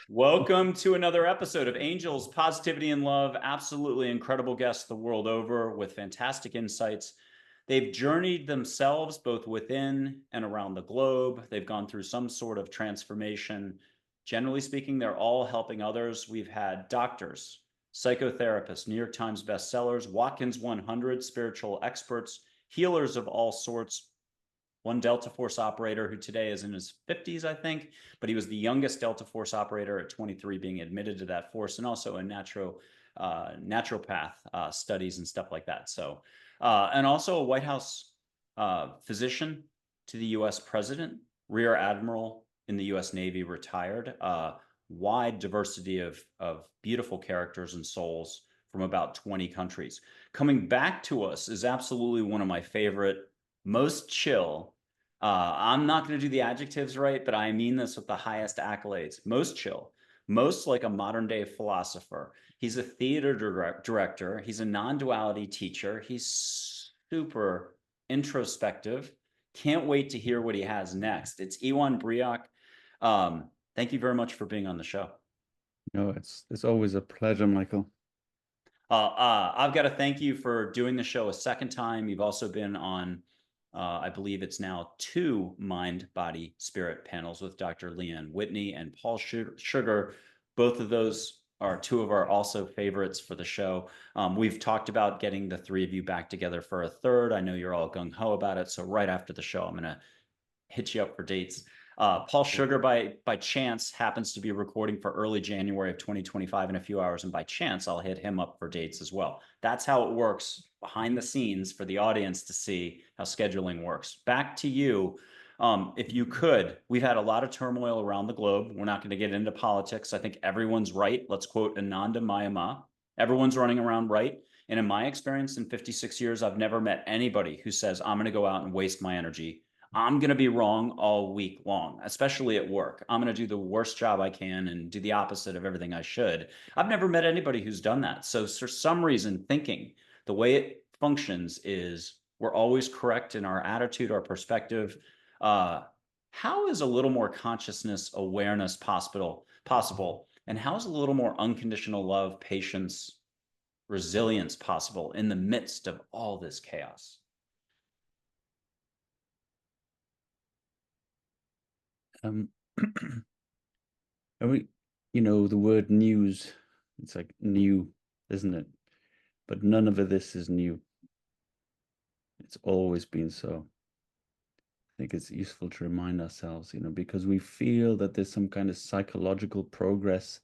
Welcome to another episode of Angels, Positivity and Love. Absolutely incredible guests the world over with fantastic insights. They've journeyed themselves both within and around the globe. They've gone through some sort of transformation. Generally speaking, they're all helping others. We've had doctors, psychotherapists, New York Times bestsellers, Watkins 100 spiritual experts, healers of all sorts, one Delta Force operator who today is in his 50s, I think, but he was the youngest Delta Force operator at 23 being admitted to that force, and also a naturopath studies and stuff like that. So, and also a White House physician to the U.S. president, Rear Admiral in the U.S. Navy, retired. Wide diversity of beautiful characters and souls from about 20 countries. Coming back to us is absolutely one of my favorite, most chill. I'm not going to do the adjectives right, but I mean this with the highest accolades. Most chill, most like a modern day philosopher. He's a theater director. He's a non-duality teacher. He's super introspective. Can't wait to hear what he has next. It's Iwan Brioc. Thank you very much for being on the show. No, it's always a pleasure, Michael. I've got to thank you for doing the show a second time. You've also been on, I believe it's now 2 Mind, Body, Spirit panels with Dr. Leanne Whitney and Paul Sugar. Both of those are 2 of our also favorites for the show. We've talked about getting the 3 of you back together for a third. I know you're all gung-ho about it. So right after the show, I'm going to hit you up for dates. Paul Sugar, by chance, happens to be recording for early January of 2025 in a few hours, and by chance, I'll hit him up for dates as well. That's how it works behind the scenes for the audience to see how scheduling works. Back to you. If you could, we've had a lot of turmoil around the globe. We're not going to get into politics. I think everyone's right. Let's quote Ananda Mayama. Everyone's running around right. And in my experience in 56 years, I've never met anybody who says, I'm going to go out and waste my energy. I'm going to be wrong all week long, especially at work. I'm going to do the worst job I can and do the opposite of everything I should. I've never met anybody who's done that. So for some reason, thinking the way it functions is we're always correct in our attitude, our perspective. How is a little more consciousness awareness possible? And how is a little more unconditional love, patience, resilience possible in the midst of all this chaos? Um, and the word news, it's like new, isn't it? But none of this is new. It's always been so. I think it's useful to remind ourselves, because we feel that there's some kind of psychological progress,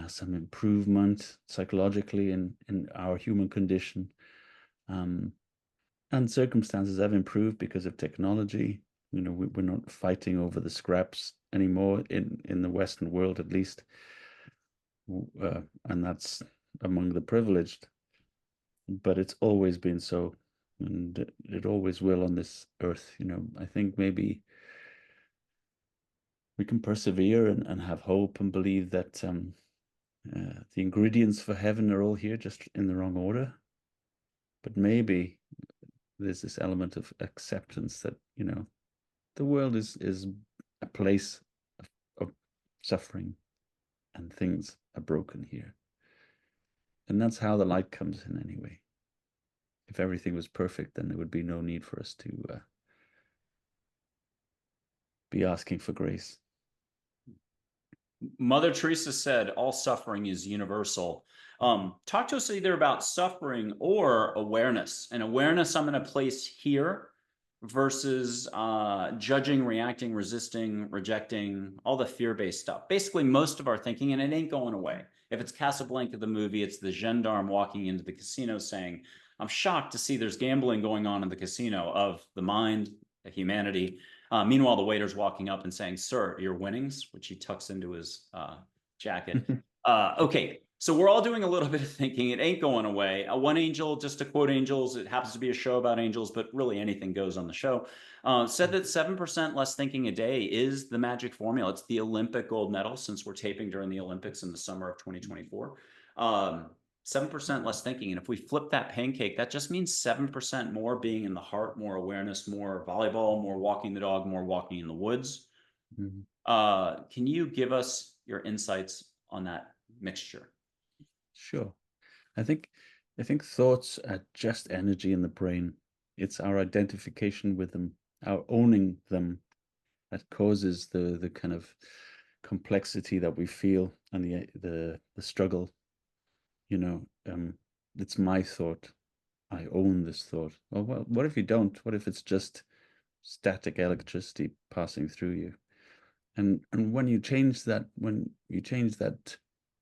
some improvement psychologically in our human condition. And circumstances have improved because of technology. We're not fighting over the scraps anymore in the Western world, at least. And that's among the privileged. But it's always been so, and it always will on this earth. I think maybe we can persevere and have hope and believe that the ingredients for heaven are all here, just in the wrong order. But maybe there's this element of acceptance that, the world is a place of suffering, and things are broken here. And that's how the light comes in anyway. If everything was perfect, then there would be no need for us to be asking for grace. Mother Teresa said, all suffering is universal. Talk to us either about suffering or awareness. And awareness I'm going to place here versus judging, reacting, resisting, rejecting, all the fear-based stuff. Basically, most of our thinking, and it ain't going away. If it's Casablanca, the movie, it's the gendarme walking into the casino saying, I'm shocked to see there's gambling going on in the casino of the mind, of humanity. Meanwhile, the waiter's walking up and saying, sir, your winnings, which he tucks into his jacket. Okay, so we're all doing a little bit of thinking. It ain't going away. One angel, just to quote angels, it happens to be a show about angels, but really anything goes on the show, said that 7% less thinking a day is the magic formula. It's the Olympic gold medal, since we're taping during the Olympics in the summer of 2024. 7% less thinking. And if we flip that pancake, that just means 7% more being in the heart, more awareness, more volleyball, more walking the dog, more walking in the woods. Mm-hmm. Can you give us your insights on that mixture. Sure. I think thoughts are just energy in the brain. It's our identification with them, our owning them, that causes the kind of complexity that we feel and the struggle. You know, it's my thought. I own this thought. Well, what if you don't? What if it's just static electricity passing through you? And when you change that,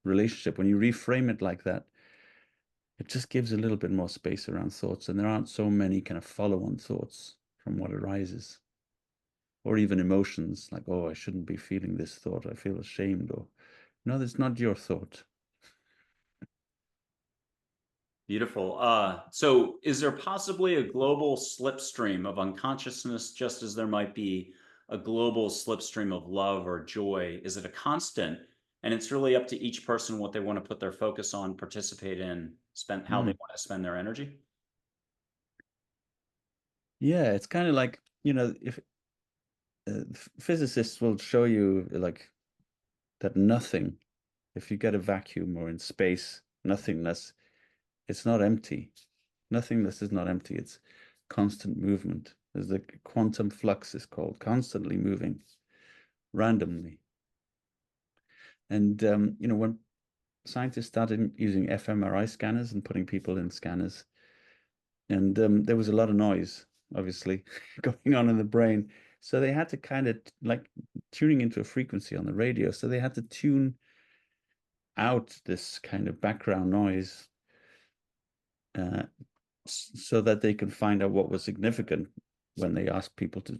relationship, when you reframe it like that, it just gives a little bit more space around thoughts, and there aren't so many kind of follow-on thoughts from what arises, or even emotions like, oh, I shouldn't be feeling this thought, I feel ashamed, or no, that's not your thought. Beautiful. So is there possibly a global slipstream of unconsciousness, just as there might be a global slipstream of love or joy? Is it a constant? And it's really up to each person what they want to put their focus on, participate in, spend how they want to spend their energy. Yeah, it's kind of like, if physicists will show you like that nothing, if you get a vacuum or in space, nothingness, it's not empty. Nothingness is not empty. It's constant movement. There's the quantum flux is called, constantly moving randomly. And, when scientists started using fMRI scanners and putting people in scanners, and there was a lot of noise, obviously, going on in the brain. So they had to kind of like tuning into a frequency on the radio. So they had to tune out this kind of background noise so that they could find out what was significant when they asked people to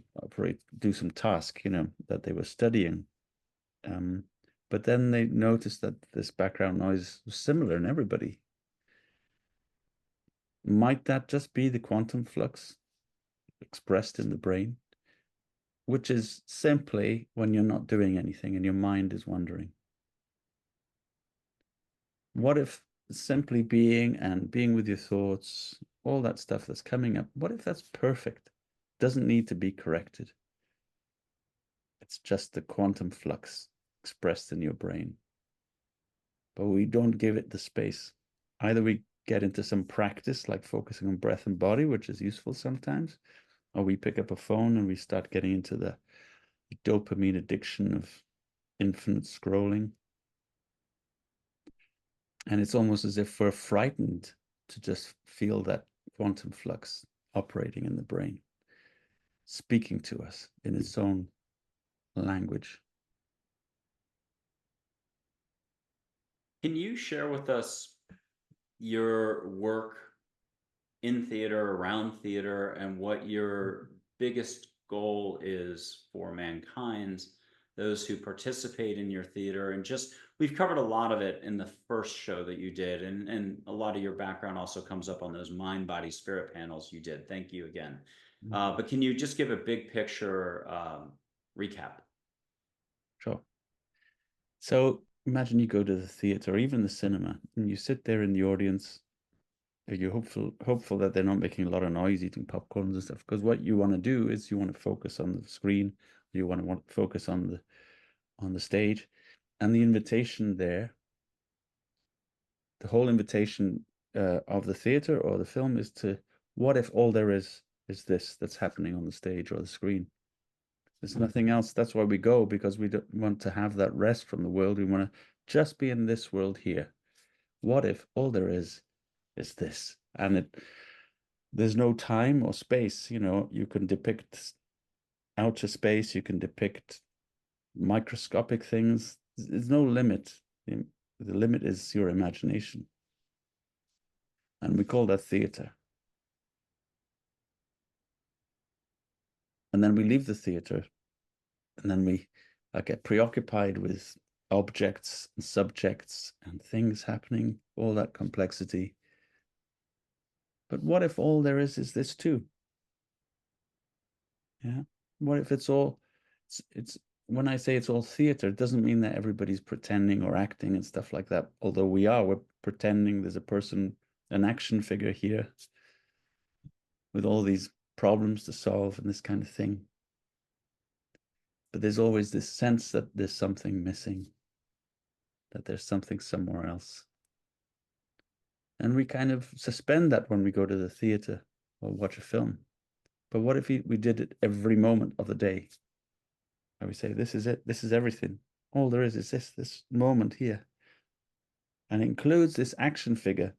do some task, that they were studying. But then they noticed that this background noise was similar in everybody. Might that just be the quantum flux expressed in the brain, which is simply when you're not doing anything and your mind is wandering? What if simply being and being with your thoughts, all that stuff that's coming up, what if that's perfect? Doesn't need to be corrected. It's just the quantum flux expressed in your brain. But we don't give it the space. Either we get into some practice like focusing on breath and body, which is useful sometimes, or we pick up a phone and we start getting into the dopamine addiction of infinite scrolling. And it's almost as if we're frightened to just feel that quantum flux operating in the brain, speaking to us in its own language. Can you share with us your work in theater, around theater, and what your biggest goal is for mankind, those who participate in your theater? And just, we've covered a lot of it in the first show that you did, and a lot of your background also comes up on those mind, body, spirit panels you did. Thank you again. But can you just give a big picture recap? Sure. So imagine you go to the theater or even the cinema and you sit there in the audience. You're hopeful that they're not making a lot of noise eating popcorns and stuff, because what you want to do is you want to focus on the screen, you want to focus on the stage, and the invitation there, the whole invitation of the theater or the film is to, what if all there is this that's happening on the stage or the screen? There's nothing else. That's why we go, because we don't want to have that rest from the world. We want to just be in this world here. What if all there is this? And there's no time or space. You can depict outer space, you can depict microscopic things. There's no limit. The limit is your imagination. And we call that theater. And then we leave the theater, and then we get preoccupied with objects and subjects and things happening, all that complexity. But what if all there is this too? Yeah. What if it's all, it's when I say it's all theater, it doesn't mean that everybody's pretending or acting and stuff like that. Although we're pretending there's a person, an action figure here with all these problems to solve and this kind of thing. But there's always this sense that there's something missing. that there's something somewhere else. And we kind of suspend that when we go to the theater or watch a film. But what if we did it every moment of the day? And we say, this is it, this is everything. All there is this moment here. And it includes this action figure.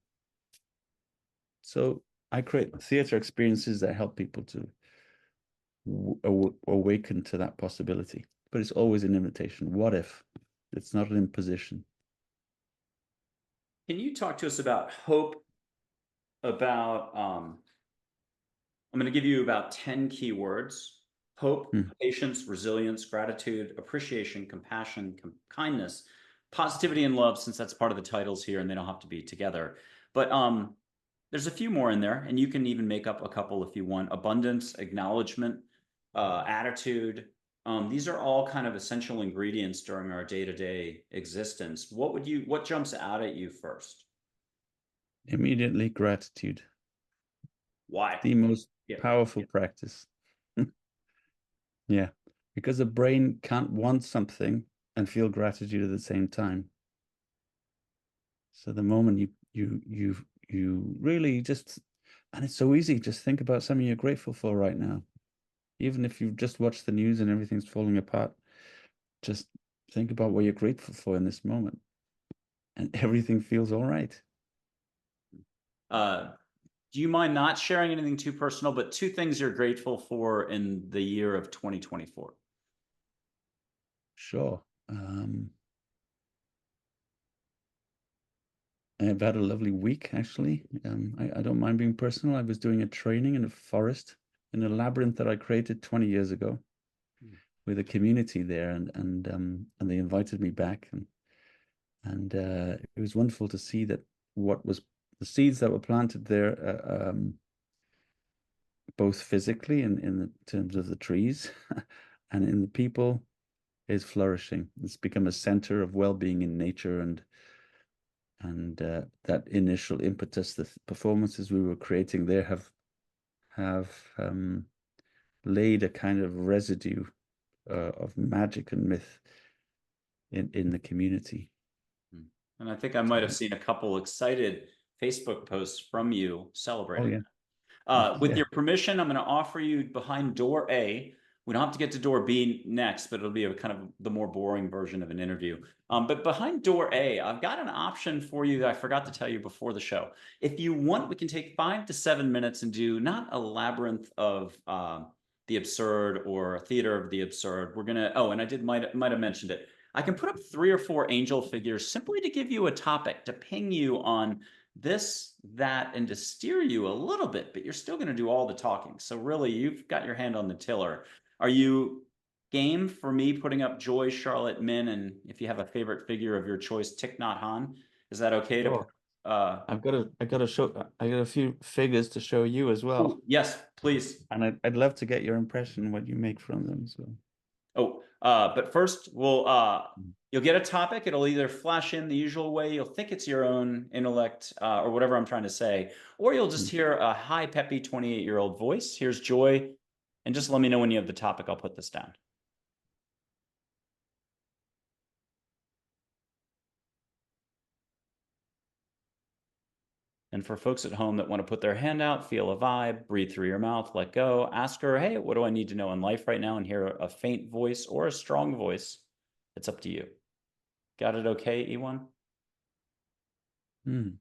So I create theater experiences that help people to awaken to that possibility. But it's always an invitation. What if? It's not an imposition. Can you talk to us about hope? About I'm going to give you about 10 keywords: hope, Hmm. patience, resilience, gratitude, appreciation, compassion, kindness, positivity, and love, since that's part of the titles here and they don't have to be together. But there's a few more in there, and you can even make up a couple if you want: abundance, acknowledgement, attitude. These are all kind of essential ingredients during our day-to-day existence. What jumps out at you first? Immediately gratitude. Why? The most Yeah. powerful practice. Yeah, because the brain can't want something and feel gratitude at the same time. So the moment you really just, and it's so easy, just think about something you're grateful for right now. Even if you've just watched the news and everything's falling apart, just think about what you're grateful for in this moment, and everything feels all right. Uh, do you mind not sharing anything too personal, but two things you're grateful for in the year of 2024? Sure. I've had a lovely week, actually. I don't mind being personal. I was doing a training in a forest, in a labyrinth that I created 20 years ago with a community there, and they invited me back, and it was wonderful to see that what was the seeds that were planted there, both physically and in terms of the trees and in the people, is flourishing. It's become a center of well-being in nature, and that initial impetus, the performances we were creating there have laid a kind of residue of magic and myth in the community. And I think I might have seen a couple excited Facebook posts from you Oh celebrating yeah, that. With yeah. your permission, I'm going to offer you behind door A. We don't have to get to door B next, but it'll be a kind of the more boring version of an interview. But behind door A, I've got an option for you that I forgot to tell you before the show. If you want, we can take 5 to 7 minutes and do not a labyrinth of the absurd or a theater of the absurd. We're gonna. Oh, and might have mentioned it. I can put up 3 or 4 angel figures simply to give you a topic, to ping you on this, that, and to steer you a little bit, but you're still going to do all the talking. So really, you've got your hand on the tiller. Are you game for me putting up Joy, Charlotte, Min, and if you have a favorite figure of your choice, Thich Nhat Hanh? Is that okay to put? Sure. I got a few figures to show you as well. Oh, yes, please. And I'd love to get your impression, what you make from them. So Oh, but first you'll get a topic. It'll either flash in the usual way, you'll think it's your own intellect, or whatever I'm trying to say, or you'll just hear a high, peppy 28-year-old voice. Here's Joy. And just let me know when you have the topic. I'll put this down. And for folks at home that want to put their hand out, feel a vibe, breathe through your mouth, let go, ask her, hey, what do I need to know in life right now? And hear a faint voice or a strong voice. It's up to you. Got it okay, Iwan? mm.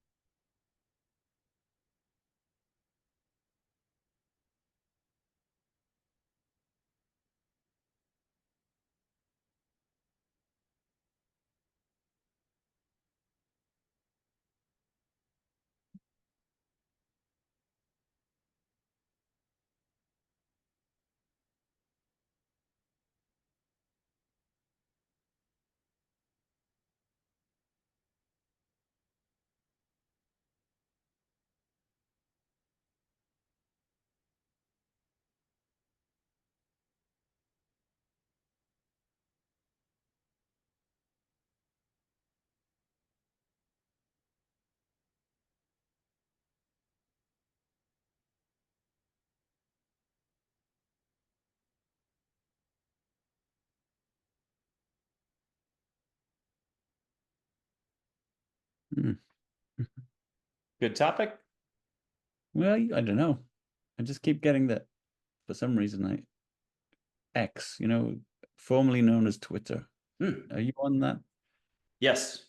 Mm. Good topic? Well, I don't know. I just keep getting that for some reason. X, formerly known as Twitter. Hmm. Are you on that? Yes.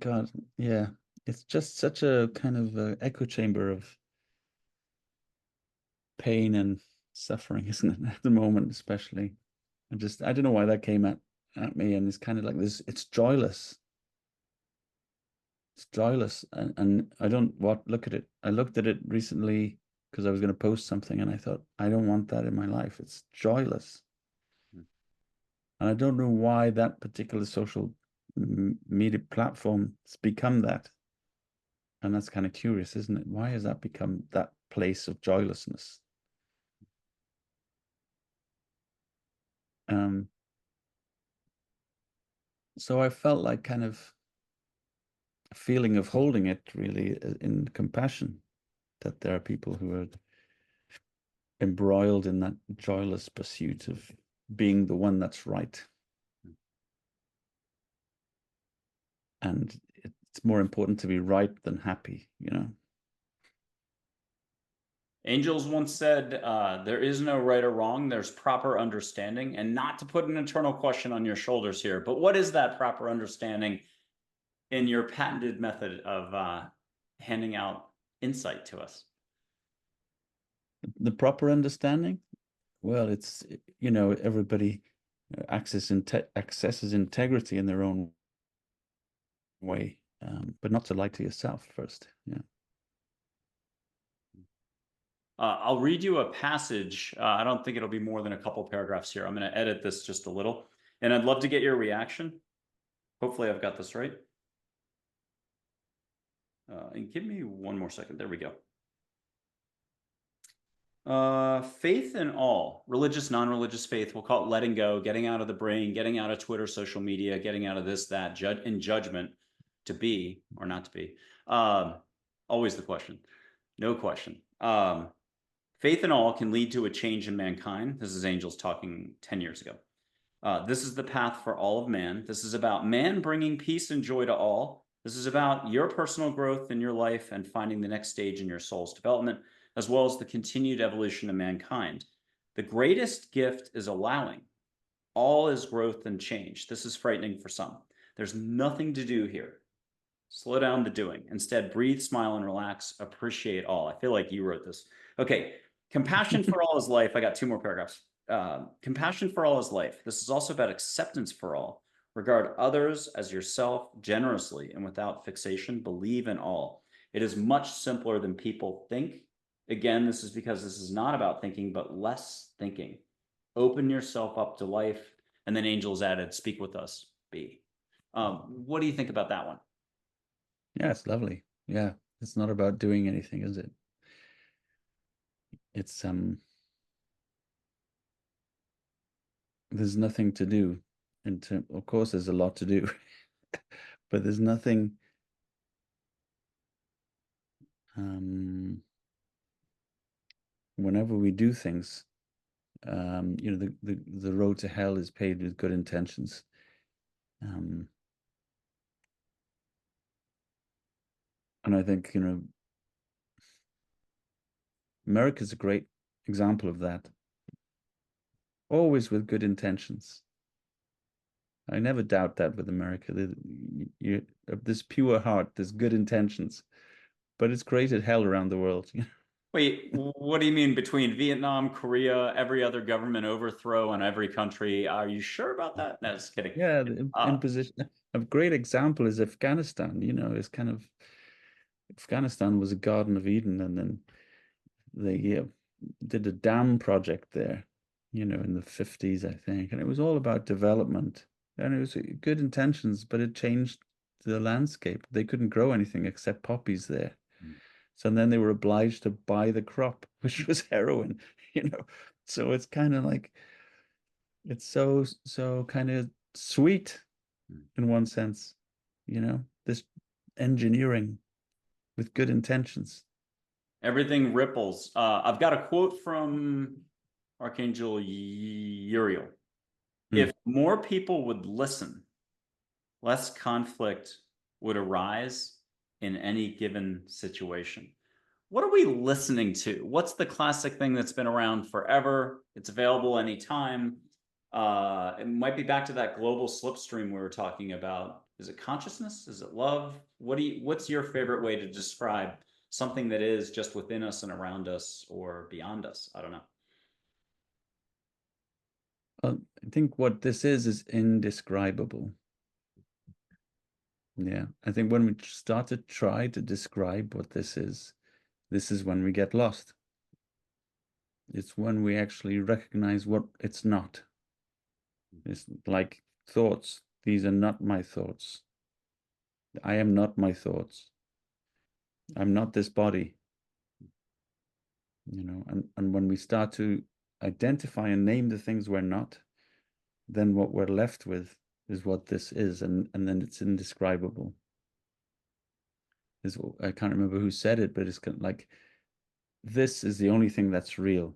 God, yeah. It's just such a kind of echo chamber of pain and suffering, isn't it? At the moment, especially. I don't know why that came at me, and it's kind of like this. It's joyless. It's joyless, and I don't look at it. I looked at it recently because I was going to post something, and I thought I don't want that in my life. It's joyless, and I don't know why that particular social media platform has become that. And that's kind of curious, isn't it? Why has that become that place of joylessness? Um, so I felt like kind of a feeling of holding it really in compassion, that there are people who are embroiled in that joyless pursuit of being the one that's right. And it's more important to be right than happy. Angels once said, there is no right or wrong, there's proper understanding. And not to put an eternal question on your shoulders here, but what is that proper understanding in your patented method of handing out insight to us? The proper understanding, well, it's, everybody accesses integrity in their own way, but not to lie to yourself first. Yeah. I'll read you a passage. I don't think it'll be more than a couple paragraphs here. I'm going to edit this just a little, and I'd love to get your reaction. Hopefully I've got this right. And give me one more second. There we go. Faith in all, religious, non-religious faith, we'll call it letting go, getting out of the brain, getting out of Twitter, social media, getting out of this, that, in judgment, to be or not to be. Always the question. No question. Faith in all can lead to a change in mankind. This is angels talking 10 years ago. This is the path for all of man. This is about man bringing peace and joy to all. This is about your personal growth in your life and finding the next stage in your soul's development, as well as the continued evolution of mankind. The greatest gift is allowing. All is growth and change. This is frightening for some. There's nothing to do here. Slow down the doing. Instead, breathe, smile, and relax. Appreciate all. I feel like you wrote this. Okay. Compassion for all is life. I got two more paragraphs. Compassion for all is life. This is also about acceptance for all. Regard others as yourself generously and without fixation. Believe in all. It is much simpler than people think. Again, this is because this is not about thinking, but less thinking. Open yourself up to life. And then angels added, speak with us, be. What do you think about that one? Yeah, it's lovely. Yeah. It's not about doing anything, is it? It's there's nothing to do. Of course there's a lot to do, but there's nothing whenever we do things, the road to hell is paved with good intentions. And I think, America's a great example of that. Always with good intentions. I never doubt that with America. This pure heart, there's good intentions, but it's created hell around the world. Wait, what do you mean between Vietnam, Korea, every other government overthrow in every country? Are you sure about that? No, just kidding. Yeah, the imposition. A great example is Afghanistan. It's kind of Afghanistan was a Garden of Eden, and then they did a dam project there, in the 50s, I think, and it was all about development, and it was good intentions, but it changed the landscape. They couldn't grow anything except poppies there. So then they were obliged to buy the crop, which was heroin, you know. So it's kind of like it's so kind of sweet in one sense, this engineering with good intentions. Everything ripples. I've got a quote from Archangel Uriel. Mm. If more people would listen, less conflict would arise in any given situation. What are we listening to? What's the classic thing that's been around forever? It's available anytime. It might be back to that global slipstream we were talking about. Is it consciousness? Is it love? What's your favorite way to describe something that is just within us and around us or beyond us? I don't know. I think what this is indescribable. Yeah, I think when we start to try to describe what this is when we get lost. It's when we actually recognize what it's not. It's like thoughts. These are not my thoughts. I am not my thoughts. I'm not this body. And when we start to identify and name the things we're not, then what we're left with is what this is, and then it's indescribable. I can't remember who said it, but it's kind of like, this is the only thing that's real,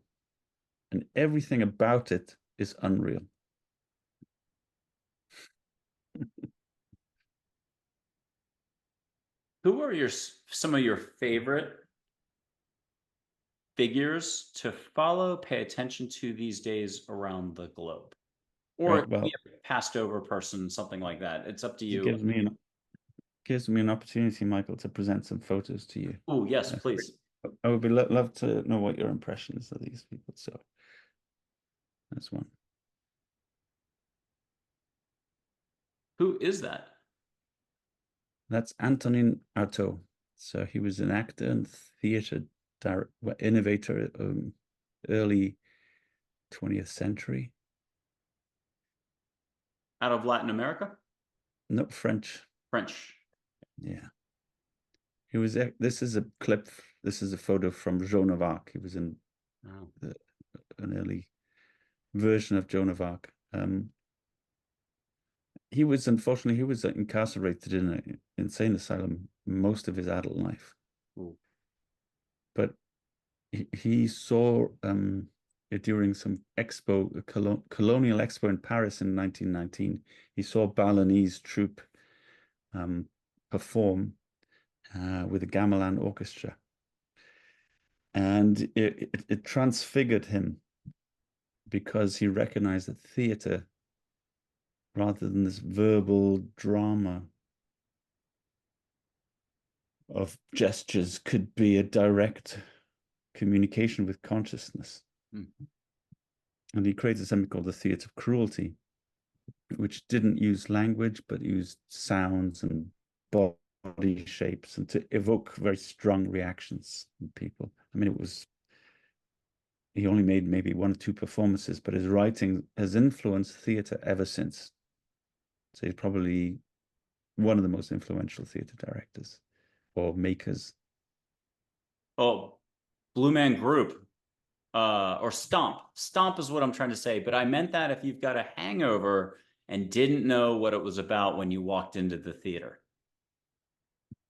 and everything about it is unreal. Who are some of your favorite figures to follow, pay attention to these days around the globe? Or Right. it could be Well, a passed over person, something like that. It's up to it you. gives me an opportunity, Michael, to present some photos to you. Oh, yes, please. I would love to know what your impression is of these people. So that's one. Who is that? That's Antonin Artaud. So he was an actor and theater innovator, early 20th century. Out of Latin America? No, French. French. Yeah. He was. This is a clip. This is a photo from Joan of Arc. He was in an early version of Joan of Arc. Unfortunately, he was incarcerated in an insane asylum most of his adult life. Ooh. But he saw during some expo, a colonial expo in Paris in 1919, he saw Balinese troupe perform with a gamelan orchestra. And it transfigured him, because he recognized that theater, rather than this verbal drama of gestures, could be a direct communication with consciousness. Mm-hmm. And he created something called the theater of cruelty, which didn't use language, but used sounds and body shapes, and to evoke very strong reactions in people. I mean, he only made maybe 1 or 2 performances, but his writing has influenced theater ever since. So he's probably one of the most influential theater directors or makers. Oh, Blue Man Group. Or Stomp. Stomp is what I'm trying to say. But I meant that if you've got a hangover and didn't know what it was about when you walked into the theater.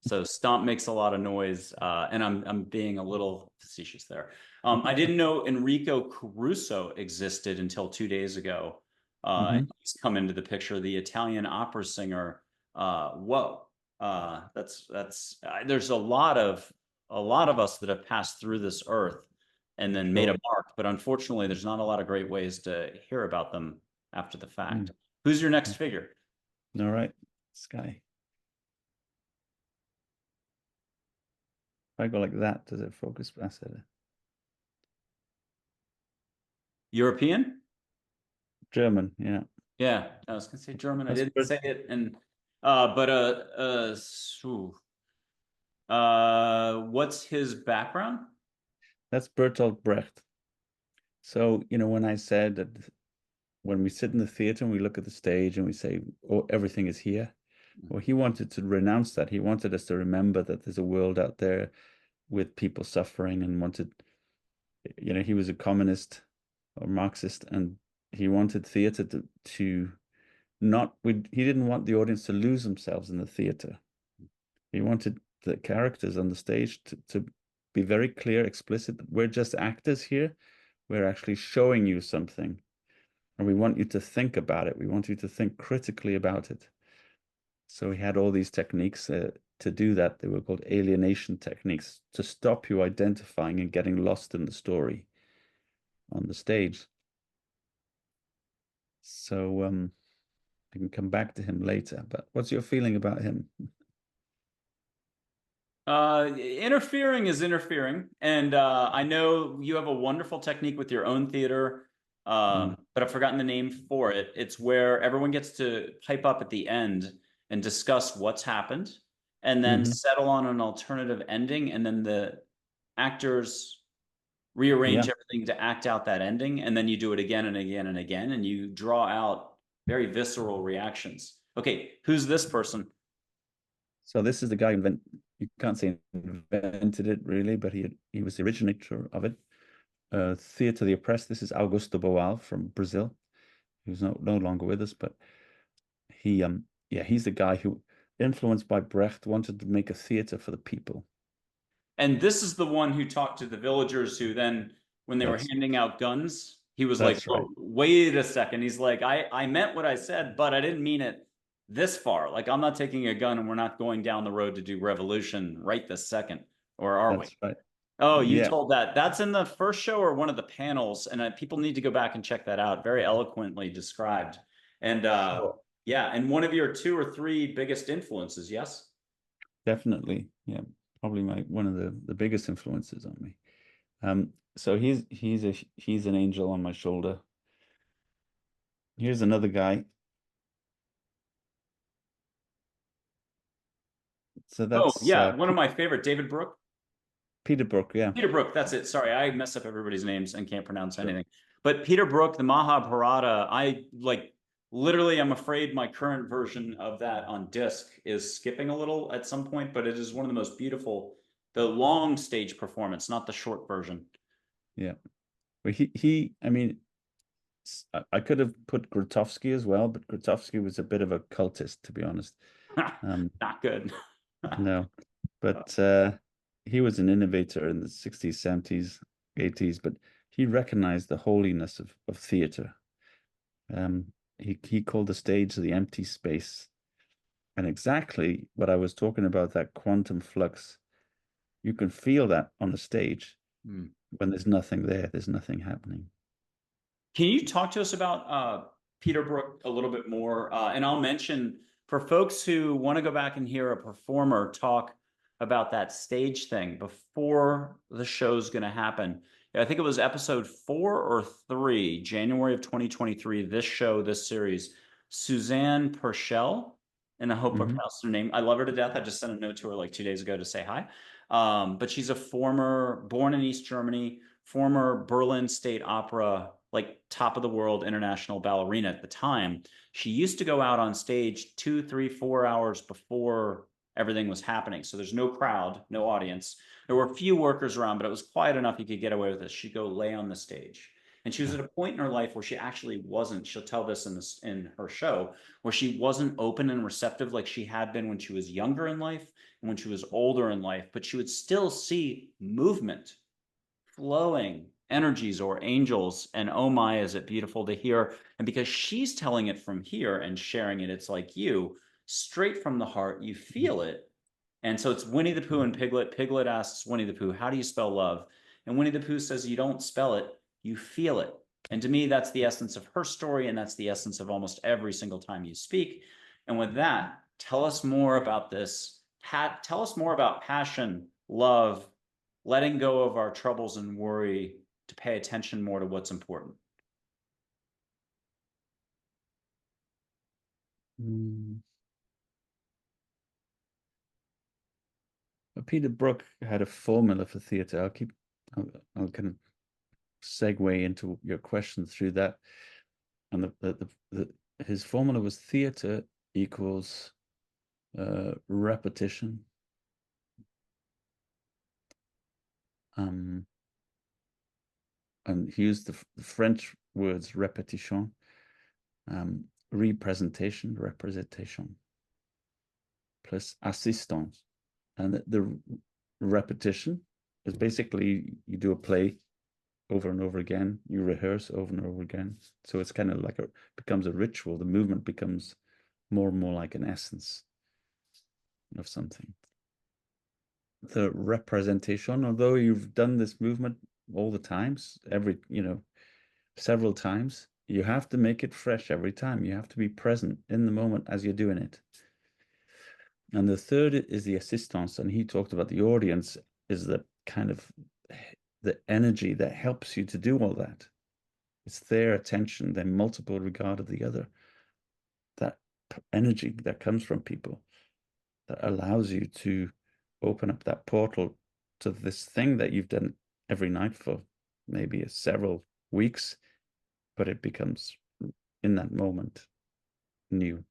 So Stomp makes a lot of noise, and I'm being a little facetious there. I didn't know Enrico Caruso existed until 2 days ago. And he's come into the picture, the Italian opera singer. Whoa, there's a lot of us that have passed through this earth and then made a mark, but unfortunately, there's not a lot of great ways to hear about them after the fact. Who's your next figure? All right, Sky. If I go like that, does it focus better? European? German, yeah. Yeah, I was gonna say German. I That's didn't say it, and what's his background? That's Bertolt Brecht. So, when I said that when we sit in the theater and we look at the stage and we say, oh, everything is here. Well, he wanted to renounce that. He wanted us to remember that there's a world out there with people suffering, and he was a communist or Marxist, and he wanted theater to not, he didn't want the audience to lose themselves in the theater. He wanted the characters on the stage to be very clear, explicit, that we're just actors here. We're actually showing you something, and we want you to think about it. We want you to think critically about it. So he had all these techniques, to do that. They were called alienation techniques to stop you identifying and getting lost in the story on the stage. So I can come back to him later, but what's your feeling about him? Interfering is interfering, and I know you have a wonderful technique with your own theater, Mm. but I've forgotten the name for it. It's where everyone gets to pipe up at the end and discuss what's happened, and then Mm-hmm. settle on an alternative ending, and then the actors rearrange Yeah. everything to act out that ending, and then you do it again and again and again, and you draw out very visceral reactions. Okay, who's this person? So this is the guy who you can't say invented it really, but he was the originator of it. Theatre of the Oppressed. This is Augusto Boal from Brazil, who's no longer with us, but he yeah, he's the guy who, influenced by Brecht, wanted to make a theatre for the people. And this is the one who talked to the villagers who then, when they were That's handing out guns, he was like, that's right. "Whoa, wait a second." He's like, I meant what I said, but I didn't mean it this far. Like, I'm not taking a gun and we're not going down the road to do revolution right this second. Or are we? That's right. Oh, you Yeah. told that. That's in the first show or one of the panels. And people need to go back and check that out. Very eloquently described. And Sure. yeah, and one of your two or three biggest influences, yes? Definitely. Yeah. Probably one of the biggest influences on me. So he's an angel on my shoulder. Here's another guy. So Oh, that's yeah, one of my favorite, David Brooke. Peter Brook. Yeah. Peter Brook, that's it. Sorry, I mess up everybody's names and can't pronounce Sure. anything. But Peter Brook, the Mahabharata, I like literally, I'm afraid my current version of that on disc is skipping a little at some point, but it is one of the most beautiful, the long stage performance, not the short version. Yeah. Well, I mean, I could have put Grotowski as well, but Grotowski was a bit of a cultist, to be honest. Um, Not good. no, but he was an innovator in the 60s, 70s, 80s, but he recognized the holiness of theater. He called the stage the empty space. And exactly what I was talking about, that quantum flux, you can feel that on the stage Hmm. when there's nothing there, there's nothing happening. Can you talk to us about Peter Brook a little bit more? And I'll mention for folks who want to go back and hear a performer talk about that stage thing before the show's going to happen. I think it was episode 4 or 3, January of 2023. This show, this series, Suzanne Purcell, and I hope I Hmm. pronounced her name. I love her to death. I just sent a note to her like 2 days ago to say hi. But she's a former, born in East Germany, former Berlin State Opera, like top of the world international ballerina at the time. She used to go out on stage 2, 3, 4 hours before everything was happening. So there's no crowd, no audience. There were a few workers around, but it was quiet enough you could get away with it. She'd go lay on the stage. And she was at a point in her life where she actually wasn't, she'll tell this in her show, where she wasn't open and receptive like she had been when she was younger in life and when she was older in life, but she would still see movement, flowing energies or angels. And oh my, is it beautiful to hear. And because she's telling it from here and sharing it, it's like you, straight from the heart, you feel it. And so it's Winnie the Pooh and Piglet. Piglet asks Winnie the Pooh, how do you spell love? And Winnie the Pooh says, you don't spell it, you feel it. And to me, that's the essence of her story. And that's the essence of almost every single time you speak. And with that, tell us more about this. Tell us more about passion, love, letting go of our troubles and worry to pay attention more to what's important. Mm. Peter Brook had a formula for theater. I'll kind of segue into your question through that. And his formula was theater equals repetition, and he used the French words répétition, representation, plus assistance. And the repetition is basically you do a play over and over again, you rehearse over and over again. So it's kind of like becomes a ritual. The movement becomes more and more like an essence of something. the representation, although you've done this movement all the times, several times, you have to make it fresh every time. You have to be present in the moment as you're doing it. And the third is the assistance, and he talked about the audience is the kind of the energy that helps you to do all that. It's their attention, their multiple regard of the other, that energy that comes from people that allows you to open up that portal to this thing that you've done every night for maybe several weeks, but it becomes in that moment new.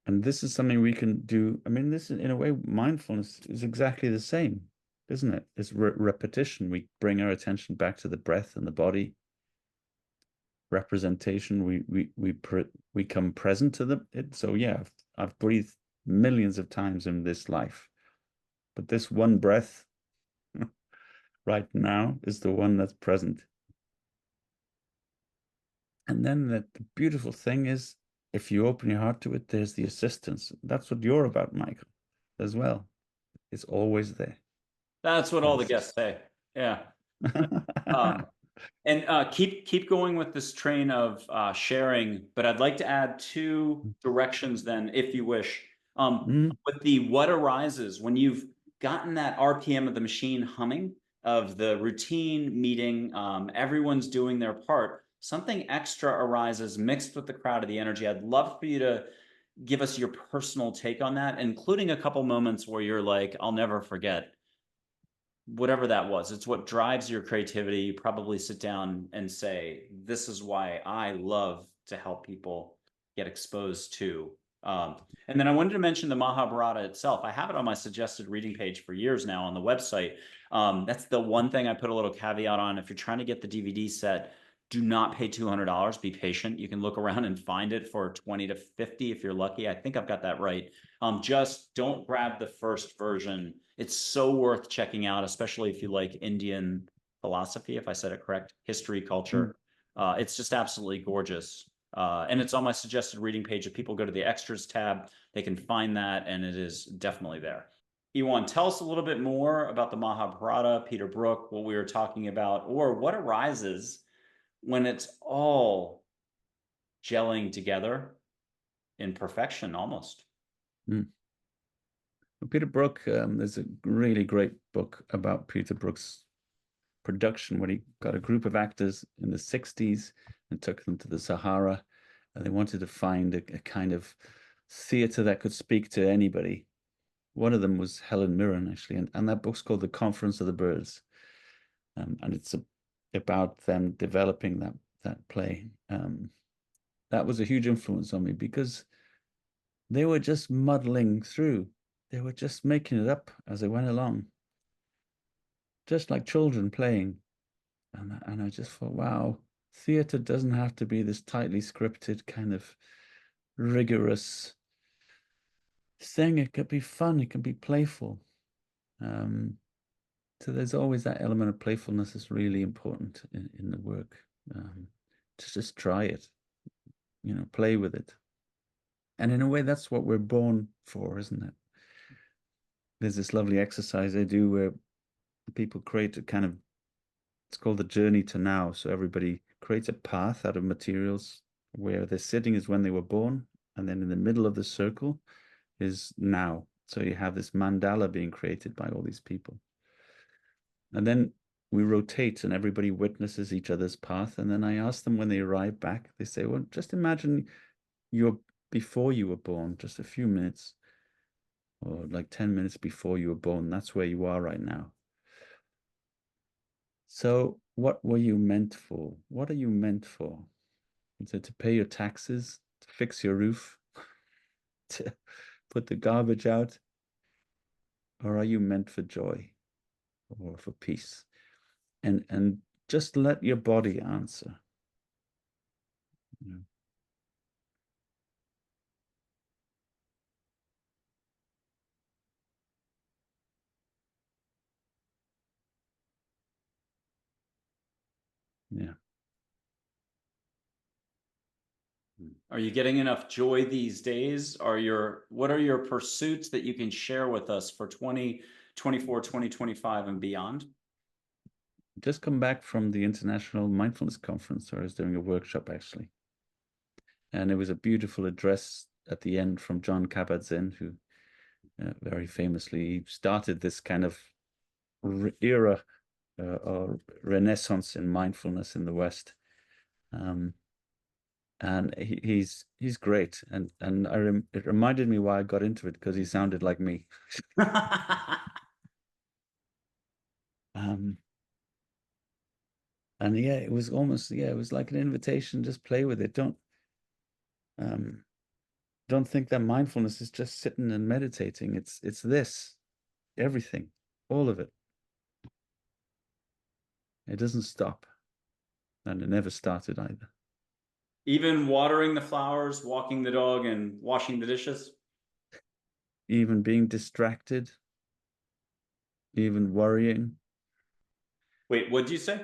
And this is something we can do. I mean, this is, in a way, mindfulness is exactly the same, isn't it? It's repetition. We bring our attention back to the breath and the body. Representation. We come present to it. So yeah, I've breathed millions of times in this life, but this one breath right now is the one that's present. And then the beautiful thing is, if you open your heart to it, there's the assistance. That's what you're about, Michael, as well. It's always there. That's what all the guests say. Yeah. Um, and keep going with this train of sharing, but I'd like to add two directions then, if you wish. With the what arises when you've gotten that RPM of the machine humming of the routine meeting, everyone's doing their part, something extra arises mixed with the crowd of the energy. I'd love for you to give us your personal take on that, including a couple moments where you're like, I'll never forget whatever that was. It's what drives your creativity. You probably sit down and say, this is why I love to help people get exposed to. And then I wanted to mention the Mahabharata itself. I have it on my suggested reading page for years now on the website. That's the one thing I put a little caveat on. If you're trying to get the DVD set, do not pay $200. Be patient. You can look around and find it for 20 to 50 if you're lucky. I think I've got that right. Just don't grab the first version. It's so worth checking out, especially if you like Indian philosophy, if I said it correct, history, culture. It's just absolutely gorgeous. And it's on my suggested reading page. If people go to the extras tab, they can find that, and it is definitely there. Iwan, tell us a little bit more about the Mahabharata, Peter Brook, what we were talking about, or what arises when it's all gelling together in perfection almost. Peter Brook, there's a really great book about Peter Brook's production when he got a group of actors in the 60s and took them to the Sahara, and they wanted to find a kind of theater that could speak to anybody. One of them was Helen Mirren, actually, and that book's called The Conference of the Birds, and it's about them developing that play. That was a huge influence on me because they were just muddling through. They were just making it up as they went along, just like children playing. And I just thought, wow, theater doesn't have to be this tightly scripted kind of rigorous thing. It could be fun. It can be playful. So there's always that element of playfulness is really important in the work. To just try it, play with it. And in a way, that's what we're born for, isn't it? There's this lovely exercise I do where people create a kind of, it's called the journey to now. So everybody creates a path out of materials. Where they're sitting is when they were born, and then in the middle of the circle is now. So you have this mandala being created by all these people. And then we rotate and everybody witnesses each other's path. And then I ask them when they arrive back, they say, well, just imagine you're before you were born, just a few minutes, or like 10 minutes before you were born. That's where you are right now. So what were you meant for? What are you meant for? Is it to pay your taxes, to fix your roof, to put the garbage out? Or are you meant for joy or for peace? And just let your body answer. Yeah. Are you getting enough joy these days? What are your pursuits that you can share with us for 2024, 2025 and beyond? Just come back from the International Mindfulness Conference, where I was doing a workshop actually. And it was a beautiful address at the end from John Kabat-Zinn, who very famously started this kind of era or renaissance in mindfulness in the West. And he's great. And it reminded me why I got into it, because he sounded like me. And yeah, it was almost, it was like an invitation, just play with it. Don't think that mindfulness is just sitting and meditating. It's this, everything, all of it. It doesn't stop. And it never started either. Even watering the flowers, walking the dog, and washing the dishes? Even being distracted, even worrying. Wait, what'd you say?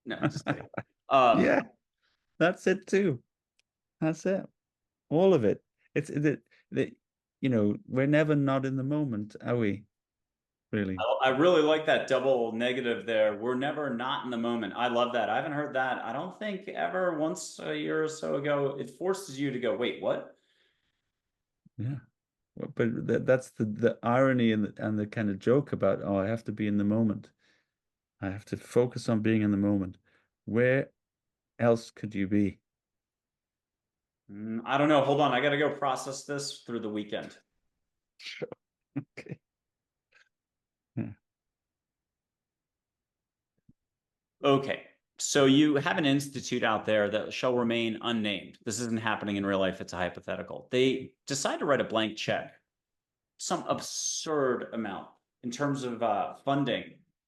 No, just kidding. Yeah, that's it too. That's it. All of it. It's that we're never not in the moment, are we? Really? I really like that double negative there. We're never not in the moment. I love that. I haven't heard that. I don't think ever once a year or so ago. It forces you to go, wait, what? Yeah. But that's the irony and the kind of joke about, oh, I have to be in the moment. I have to focus on being in the moment. Where else could you be? I don't know. Hold on. I got to go process this through the weekend. Sure. Okay. Yeah. Okay. So you have an institute out there that shall remain unnamed. This isn't happening in real life. It's a hypothetical. They decide to write a blank check, some absurd amount in terms of funding.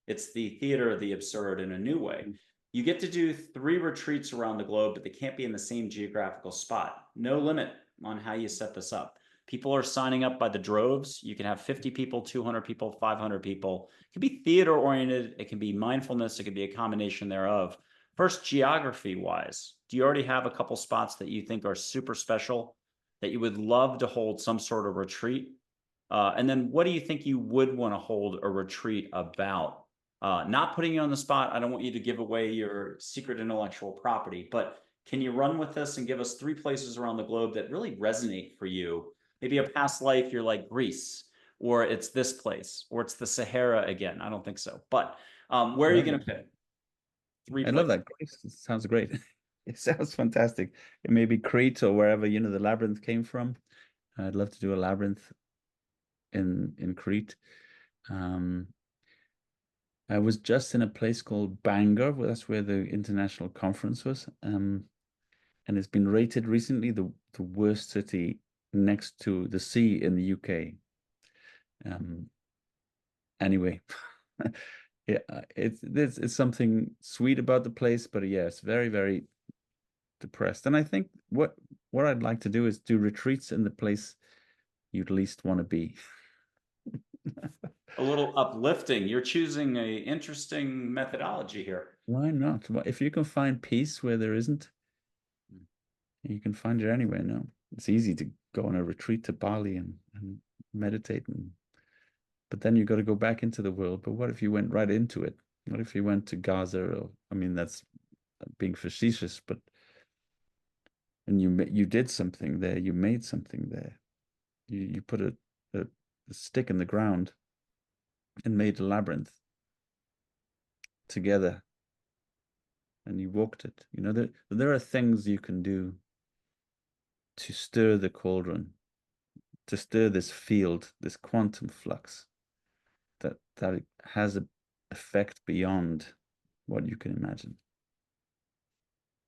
It's the theater of the absurd in a new way. You get to do 3 retreats around the globe, but they can't be in the same geographical spot. No limit on how you set this up. People are signing up by the droves. You can have 50 people, 200 people, 500 people. It can be theater oriented. It can be mindfulness. It can be a combination thereof. First, geography wise, do you already have a couple spots that you think are super special that you would love to hold some sort of retreat? And then what do you think you would want to hold a retreat about? Not putting you on the spot. I don't want you to give away your secret intellectual property, but can you run with this and give us 3 places around the globe that really resonate for you? Maybe a past life, you're like Greece, or it's this place, or it's the Sahara again. I don't think so. But where are you going to pick? 3 I love places. that. Great. It sounds great. It sounds fantastic. It may be Crete or wherever, the labyrinth came from. I'd love to do a labyrinth in Crete. Um, I was just in a place called Bangor, that's where the international conference was. And it's been rated recently the worst city next to the sea in the UK. Anyway, yeah, it's something sweet about the place, but yeah, it's very, very depressed. And I think what I'd like to do is do retreats in the place you'd least want to be. A little uplifting. You're choosing a interesting methodology here. Why not? If you can find peace where there isn't, you can find it anywhere now. It's easy to go on a retreat to Bali and meditate, but then you got to go back into the world. But what if you went right into it? What if you went to Gaza? Or, I mean, that's being facetious, but and you did something there, you made something there. You put a stick in the ground and made a labyrinth together, and you walked it. There are things you can do to stir the cauldron, to stir this field, this quantum flux that has an effect beyond what you can imagine.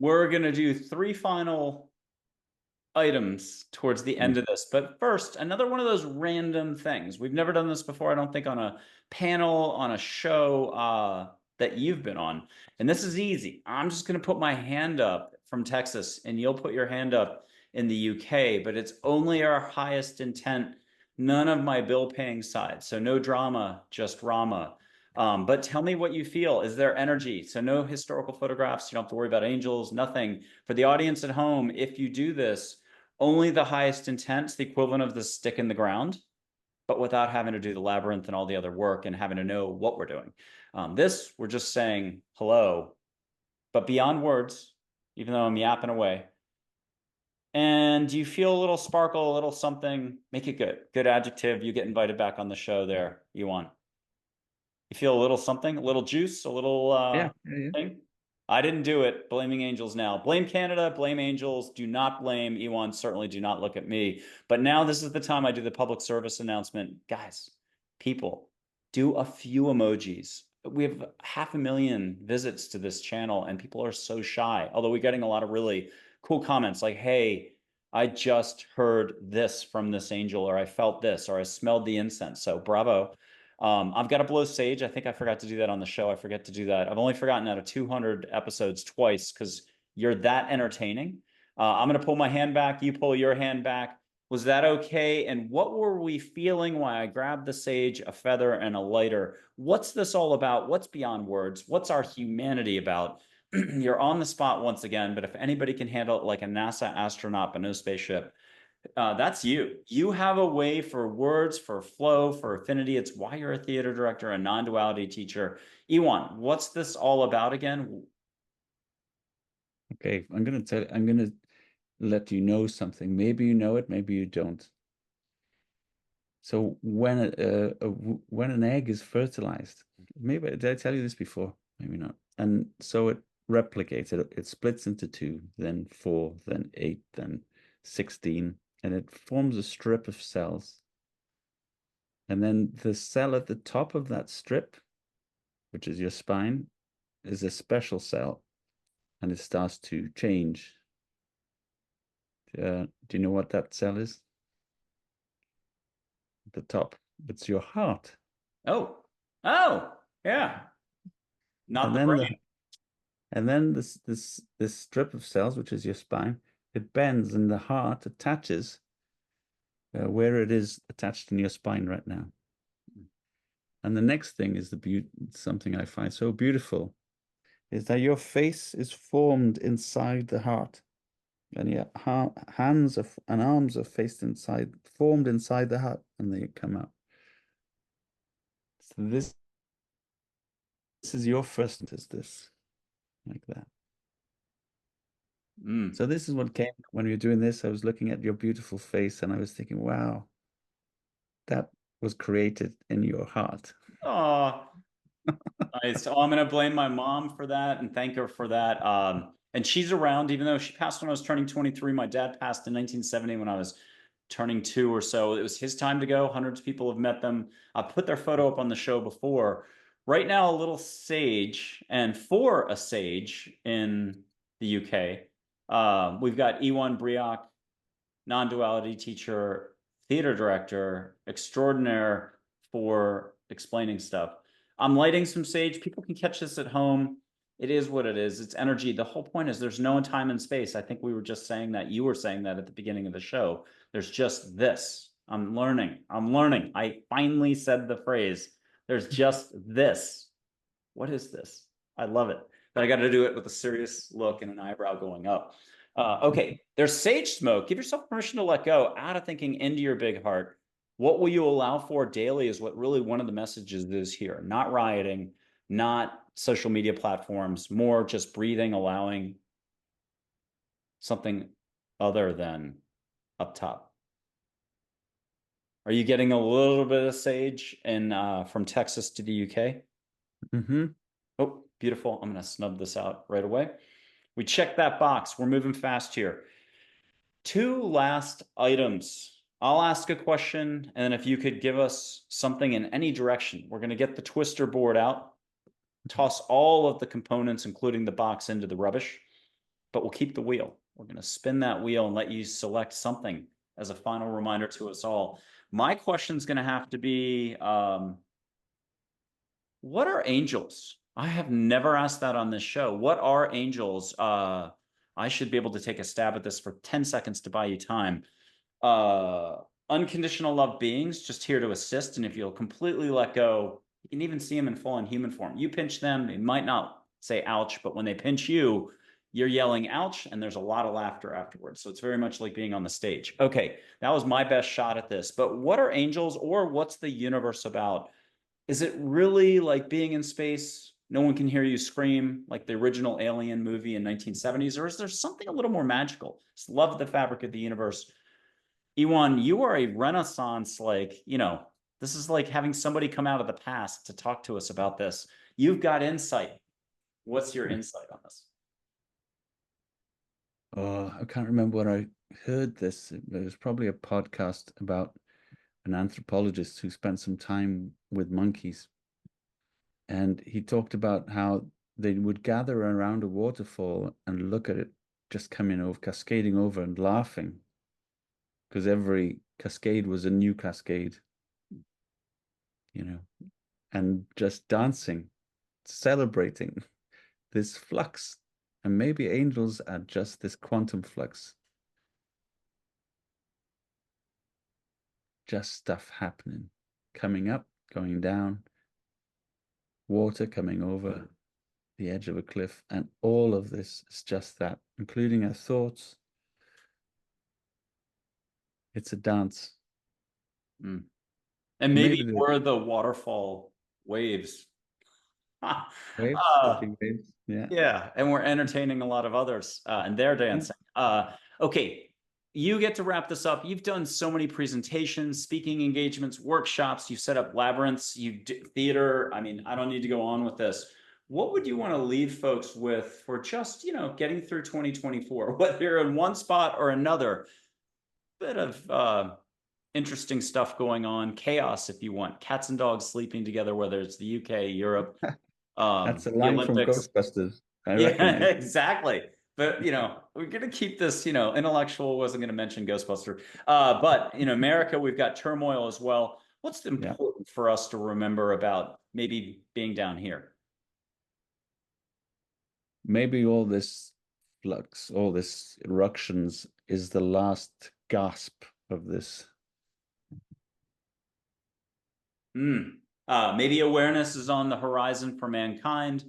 We're going to do 3 final items towards the end of this. But first, another one of those random things. We've never done this before, I don't think, on a panel, on a show that you've been on. And this is easy. I'm just going to put my hand up from Texas, and you'll put your hand up in the UK, but it's only our highest intent, none of my bill paying side. So no drama, just Rama. But tell me what you feel. Is there energy? So no historical photographs. You don't have to worry about angels, nothing. For the audience at home, if you do this, only the highest intent, the equivalent of the stick in the ground, but without having to do the labyrinth and all the other work and having to know what we're doing. This, we're just saying hello, but beyond words, even though I'm yapping away. And you feel a little sparkle, a little something, make it good. Good adjective. You get invited back on the show there, Iwan. You feel a little something, a little juice, a little Yeah, yeah, yeah. thing? I didn't do it. Blaming angels now. Blame Canada, blame angels. Do not blame Ewan. Certainly do not look at me. But now this is the time I do the public service announcement. Guys, people, do a few emojis. We have 500,000 visits to this channel and people are so shy. Although we're getting a lot of really cool comments like, hey, I just heard this from this angel, or I felt this, or I smelled the incense. So bravo. I've got to blow sage. I think I forgot to do that on the show. I forget to do that. I've only forgotten out of 200 episodes twice because you're that entertaining. I'm going to pull my hand back. You pull your hand back. Was that okay? And what were we feeling while I grabbed the sage, a feather, and a lighter? What's this all about? What's beyond words? What's our humanity about? You're on the spot once again, but if anybody can handle it like a NASA astronaut but no spaceship, that's you. You have a way for words, for flow, for affinity. It's why you're a theater director, a non-duality teacher. Iwan, what's this all about again? Okay, I'm gonna let you know something. Maybe you know it, maybe you don't. So when an egg is fertilized, maybe did I tell you this before? Maybe not. And so it replicates. It splits into two, then four, then eight, then 16, and it forms a strip of cells. And then the cell at the top of that strip, which is your spine, is a special cell, and it starts to change. Do you know what that cell is? At the top, it's your heart. Oh, oh, yeah. Not And the then brain. this strip of cells, which is your spine, it bends, and the heart attaches where it is attached in your spine right now. And the next thing is something I find so beautiful is that your face is formed inside the heart, and your hands and arms are formed inside the heart, and they come out. So this is your first is this, like that. Mm. So this is what came when we were doing this. I was looking at your beautiful face and I was thinking, wow, that was created in your heart. Oh, nice. Oh, I'm going to blame my mom for that and thank her for that. And she's around, even though she passed when I was turning 23. My dad passed in 1970 when I was turning 2 or so. It was his time to go. Hundreds of people have met them. I put their photo up on the show before. Right now, a little sage, and for a sage in the UK, we've got Iwan Brioc, non-duality teacher, theater director extraordinaire for explaining stuff. I'm lighting some sage. People can catch this at home. It is what it is. It's energy. The whole point is there's no time and space. I think we were just saying that. You were saying that at the beginning of the show. There's just this. I'm learning. I'm learning. I finally said the phrase. There's just this. What is this? I love it. But I got to do it with a serious look and an eyebrow going up. Okay, there's sage smoke. Give yourself permission to let go, out of thinking, into your big heart. What will you allow for daily is what really one of the messages is here. Not rioting, not social media platforms, more just breathing, allowing something other than up top. Are you getting a little bit of sage in from Texas to the UK? Mm-hmm. Oh, beautiful. I'm going to snub this out right away. We checked that box. We're moving fast here. 2 last items. I'll ask a question, and if you could give us something in any direction. We're going to get the twister board out, toss all of the components, including the box, into the rubbish, but we'll keep the wheel. We're going to spin that wheel and let you select something as a final reminder to us all. My question is going to have to be, what are angels? I have never asked that on this show. What are angels? I should be able to take a stab at this for 10 seconds to buy you time. Uh, Unconditional love beings, just here to assist. And if you'll completely let go, You can even see them in full on human form. You pinch them, they might not say ouch, but when they pinch you, you're yelling ouch, and there's a lot of laughter afterwards. So it's very much like being on the stage. Okay, that was my best shot at this. But what are angels, or what's the universe about? Is it really like being in space? No one can hear you scream like the original Alien movie in 1970s, or is there something a little more magical? Just love the fabric of the universe. Iwan, you are a Renaissance, like, this is like having somebody come out of the past to talk to us about this. You've got insight. What's your insight on this? Oh, I can't remember when I heard this. It was probably a podcast about an anthropologist who spent some time with monkeys. And he talked about how they would gather around a waterfall and look at it just coming over, cascading over and laughing, because every cascade was a new cascade, and just dancing, celebrating this flux. And maybe angels are just this quantum flux. Just stuff happening, coming up, going down, water coming over the edge of a cliff. And all of this is just that, including our thoughts. It's a dance. And And maybe maybe the we're the waterfall waves. waves could uh, be waves. Yeah. Yeah, and we're entertaining a lot of others and they're dancing. Okay, you get to wrap this up. You've done so many presentations, speaking engagements, workshops. You've set up labyrinths. You do theater. I mean, I don't need to go on with this. What would you want to leave folks with for just getting through 2024, whether you're in one spot or another? Bit of interesting stuff going on, chaos if you want, cats and dogs sleeping together, whether it's the UK, Europe, That's a the line from Olympics. Ghostbusters. I Yeah, recognize. exactly. But we're gonna keep this, intellectual. Wasn't gonna mention Ghostbuster. But in America, we've got turmoil as well. What's Yeah. important for us to remember about maybe being down here? Maybe all this flux, all this eruptions is the last gasp of this. Maybe awareness is on the horizon for mankind.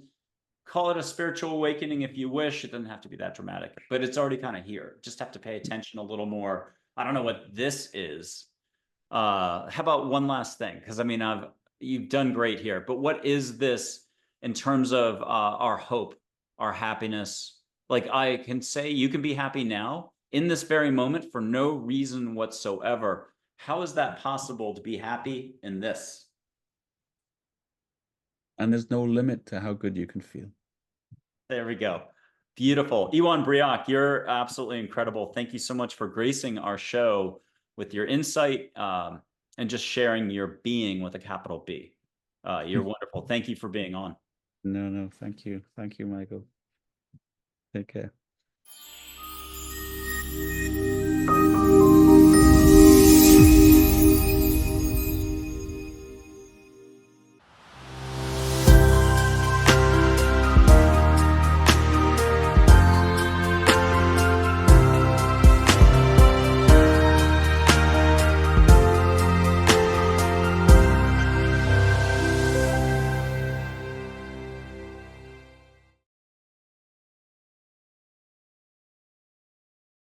Call it a spiritual awakening if you wish. It doesn't have to be that dramatic, but it's already kind of here. Just have to pay attention a little more. I don't know what this is. How about one last thing? Because I mean, you've done great here, but what is this in terms of our hope, our happiness? Like I can say, you can be happy now in this very moment for no reason whatsoever. How is that possible to be happy in this? And there's no limit to how good you can feel. There we go. Beautiful. Iwan Brioc, you're absolutely incredible. Thank you so much for gracing our show with your insight and just sharing your being with a capital B. You're wonderful. Thank you for being on. No, thank you. Thank you, Michael. Take care.